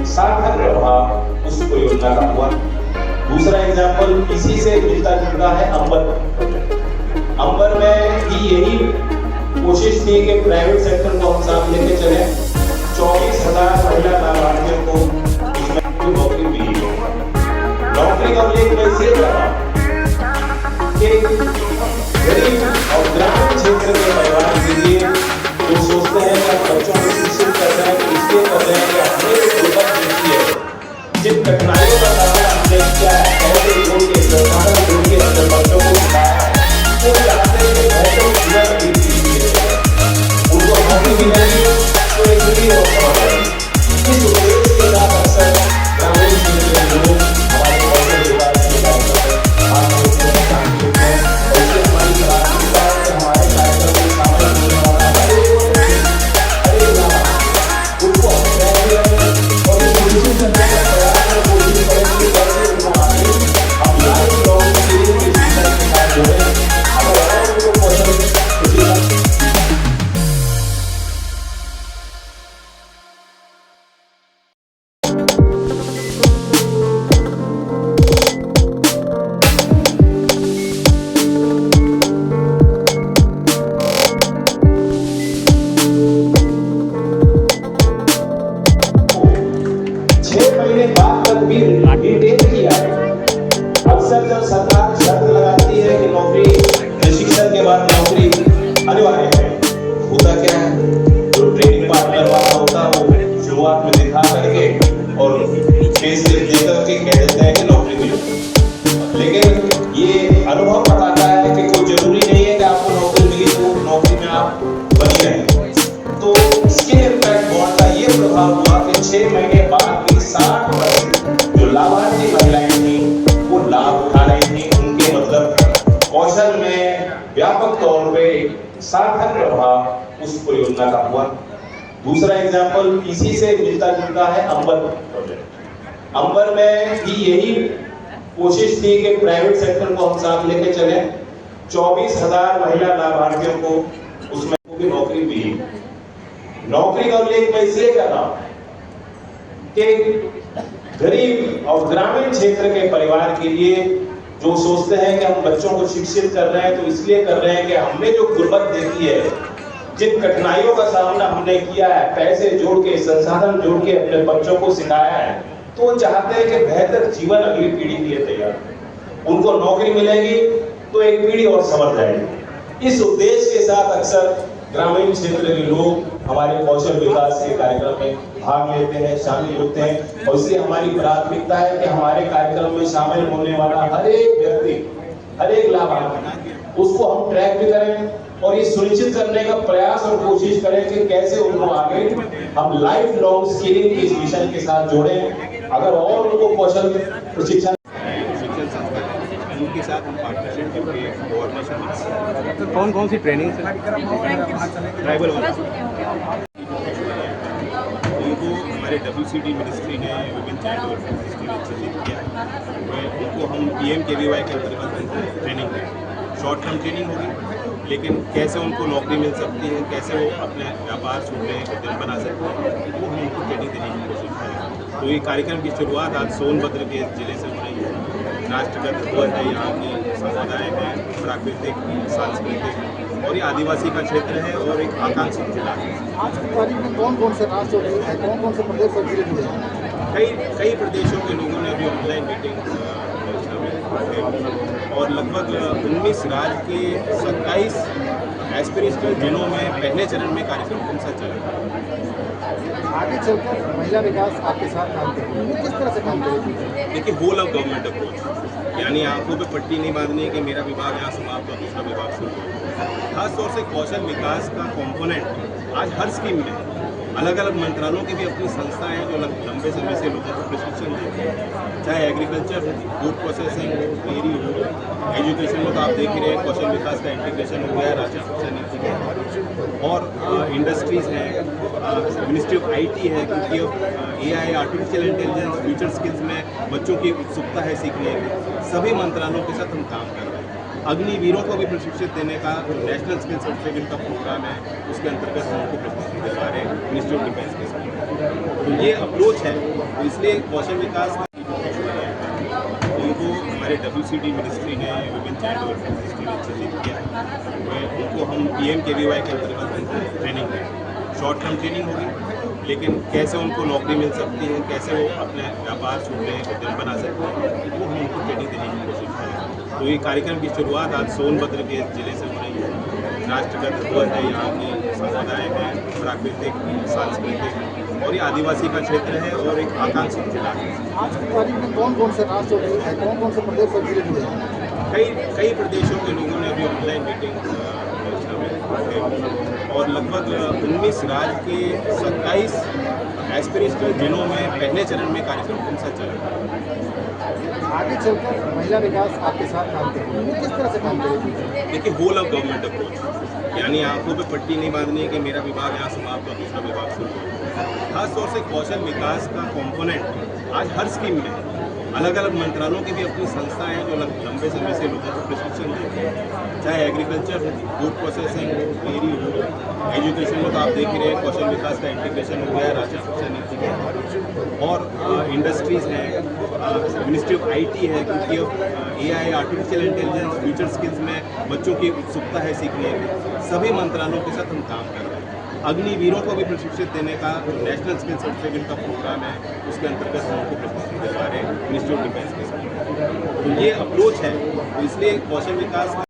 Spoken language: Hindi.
सार्थक प्रभाव उस परियोजना का हुआ। दूसरा एग्जाम्पल इसी से मिलता जुलता है अंबर। अंबर में भी यही कोशिश थी कि प्राइवेट सेक्टर को हम साथ लेके चले। 24,000 महिला लाभार्थियों को इसमें नौकरी मिली। नौकरी का उल्लेख मैं इसलिए कर रहा हूं कि गरीब और ग्रामीण क्षेत्र के परिवार के लिए जो सोचते हैं कि हम बच्चों को शिक्षित कर रहे हैं तो इसलिए कर रहे हैं कि हमें जो गुर्बत मिलती है, जिन कठिनाइयों का सामना हमने किया है, कैसे जोड़ के संसाधन जोड़ के अपने बच्चों को सिखाया है, वो चाहते हैं कि बेहतर जीवन व्यतीत कीजिए। उनको नौकरी मिलेगी तो एक नई और समझ आएगी। इस उद्देश्य के साथ अक्सर ग्रामीण क्षेत्र के लोग हमारे कौशल विकास के कार्यक्रम में भाग लेते हैं, काम करते हैं। और इससे हमारी प्राथमिकता है कि हमारे कार्यक्रम में शामिल होने वाला हर एक लाभार्थी उनको हम ट्रैक करें और इस सुनिश्चित करने का प्रयास और कोशिश करें कि कैसे उनको आगे हम लाइफ लॉन्ग स्किलिंग के शिक्षा के साथ जोड़ें। अगर और उनको कौशल अक्सर जब सरकार शर्त लगाती है कि नौकरी प्रशिक्षण के बाद नौकरी अनिवार्य है, होता क्या है, जो ट्रेनिंग पार्टनर वाला होता है वो शुरुआत में दिखा करके और फेस देकर के कह देते हैं कि नौकरी मिली। लेकिन ये अनुभव बताता है कि कोई जरूरी नहीं है कि आपको नौकरी मिली तो नौकरी में आप बनी रहें। तो स्किल इम्पैक्ट बॉन्ड का ये प्रभाव हुआ कि 6 महीने बाद भी 60% जो लाभार्थी महिलाएं थी वो लाभ उठा रही थी। उनके मतलब कौशल में व्यापक तौर पे सार्थक प्रभाव उस परियोजना का हुआ। दूसरा एग्जाम्पल इसी से मिलता जुलता है अंबर प्रोजेक्ट। अंबर में भी यही कोशिश थी कि प्राइवेट सेक्टर को हम साथ लेके चले। 24,000 महिला लाभार्थियों को उसमें भी नौकरी मिली। नौकरी का उल्लेख मैं इसलिए कर रहा हूं कि गरीब और ग्रामीण क्षेत्र के परिवार के लिए जो सोचते हैं कि हम बच्चों को शिक्षित कर रहे हैं तो इसलिए कर रहे हैं कि हमने जो गुर्बत देखी है, जिन कठिनाइयों का सामना हमने किया है, पैसे जोड़ के संसाधन जोड़ के अपने बच्चों को सिखाया है, तो वो चाहते हैं कि बेहतर जीवन अगली पीढ़ी के लिए तैयार। उनको नौकरी मिलेगी तो एक पीढ़ी और समझ जाएगी। इस उद्देश्य के साथ अक्सर ग्रामीण क्षेत्र के लोग हमारे कौशल विकास के कार्यक्रम में भाग लेते हैं, शामिल होते हैं। और इसलिए हमारी प्राथमिकता है कि हमारे कार्यक्रम में शामिल होने वाला हर एक व्यक्ति, हर एक लाभार्थी, उसको हम ट्रैक भी करें और ये सुनिश्चित करने का प्रयास और कोशिश करें कि कैसे उनको आगे हम लाइफ लॉन्ग स्किलिंग के इस मिशन के साथ जोड़ें। अगर और उनको कौशल प्रशिक्षण उनके साथ हम पार्टनरशिप करके कोऑर्डिनेशन। तो कौन सी ट्रेनिंग से? ट्राइबल उनको हमारे WCD मिनिस्ट्री ने विभिन्न चाइल्ड वेलफेयर मिनिस्ट्री ने चिन्हित किया है। उनको हम PMKVY के अंतर्गत ट्रेनिंग दें। शॉर्ट टर्म ट्रेनिंग होगी, लेकिन कैसे उनको नौकरी मिल सकती है, कैसे वो अपने व्यापार शुरू में उद्यम बना सकते हैं, वो हम उनको ट्रेनिंग देने की कोशिश करेंगे। तो ये कार्यक्रम की शुरुआत आज सोनभद्र के जिले से हो रही है। राष्ट्रगत धरोहर है, यहाँ की समुदाय है, प्राकृतिक, सांस्कृतिक और ये आदिवासी का क्षेत्र है और एक आकांक्षित जिला है। आज की तारीख में कौन से राष्ट्र है, कौन से प्रदेश और जिले जुड़े हैं? कई प्रदेशों के लोगों ने अभी ऑनलाइन मीटिंग और लगभग 19 राज्य के 27 एस्पिरेशनल जिलों में पहले चरण में कार्यक्रम कौन सा चलेगा। आगे चलकर महिला विकास आपके साथ काम करेगी, किस तरह से काम करेगी? देखिए, होल ऑफ गवर्नमेंट अप्रोच, यानी आंखों पे पट्टी नहीं बांधनी है कि मेरा विभाग यहाँ समाप्त और दूसरा विभाग शुरू हो। खासतौर से कौशल विकास का कंपोनेंट आज हर स्कीम में अलग अलग मंत्रालयों की भी अपनी संस्थाएं हैं जो लंबे समय से लोगों को प्रशिक्षण देती हैं, चाहे एग्रीकल्चर हो, फूड प्रोसेसिंग हो, डेयरी हो, एजुकेशन में तो आप देख ही रहे हैं कौशल विकास का इंटीग्रेशन हो गया है राष्ट्रीय शिक्षा नीति के, और इंडस्ट्रीज़ हैं, मिनिस्ट्री ऑफ IT है, क्योंकि AI artificial intelligence future skills में बच्चों की उत्सुकता है सीखने की। सभी मंत्रालयों के साथ हम काम कर रहे हैं। अग्निवीरों को भी प्रशिक्षित देने का नेशनल स्किल सर्टिफिकेट का प्रोग्राम है, उसके अंतर्गत हम उनको प्रशिक्षित दिलवा रहे हैं मिनिस्ट्री ऑफ डिफेंस के साथ। तो ये अप्रोच है, तो इसलिए कौशल विकास इनको हमारे WCD मिनिस्ट्री ने विभिन्न चाइल्ड वेलफेयर मिनिस्ट्री ने चिन्हित किया है। उनको हम PMKVY के अंतर्गत ट्रेनिंग दें, शॉर्ट टर्म ट्रेनिंग होगी, लेकिन कैसे उनको नौकरी मिल सकती है, कैसे वो अपने व्यापार छोटे उद्यम बना सकते हैं, वो हम उनको ट्रेनिंग देने की कोशिश करेंगे। तो ये कार्यक्रम की शुरुआत आज सोनभद्र के जिले से हो रही है। राष्ट्रगत ध्वज है, यहाँ की समुदाय है, प्राकृतिक सांस्कृतिक और ये आदिवासी का क्षेत्र है और एक आकांक्षित जिला है। आज की तारीख में कौन कौन से राष्ट्र और कौन कौन से प्रदेश और जिले जुड़े हैं? कई प्रदेशों के लोगों ने अभी ऑनलाइन मीटिंग और लगभग 19 राज्य के 27 एस्पिरेशनल जिलों में पहले चरण में कार्यक्रम कौन सा चला। आगे चलकर महिला विकास आपके साथ काम करेगी, वो किस तरह से काम करेगी? देखिए, होल ऑफ गवर्नमेंट अप्रोच, यानी आंखों पे पट्टी नहीं बांधनी है कि मेरा विभाग यहाँ समाप्त और दूसरा विभाग शुरू हो। खासतौर से कौशल विकास का कंपोनेंट आज हर स्कीम में अलग अलग मंत्रालयों की भी अपनी संस्थाएं हैं जो लंबे समय से लोगों को प्रशिक्षण देते हैं, चाहे एग्रीकल्चर हो, फूड प्रोसेसिंग हो, डेयरी हो, एजुकेशन में तो आप देख ही रहे हैं कौशल विकास का इंटीग्रेशन हो गया राष्ट्रीय शिक्षा नीति के, और इंडस्ट्रीज हैं, मिनिस्ट्री ऑफ IT है, क्योंकि अब AI artificial intelligence future skills में बच्चों की उत्सुकता है सीखने की। सभी मंत्रालयों के साथ हम काम कर रहे हैं। अग्निवीरों को भी प्रशिक्षित देने का नेशनल स्किल सर्टिफिकेट का प्रोग्राम है, उसके अंतर्गत हम उनको प्रशिक्षित दिलवा रहे हैं मिनिस्ट्री ऑफ डिफेंस के साथ। तो ये अप्रोच है, तो इसलिए कौशल विकास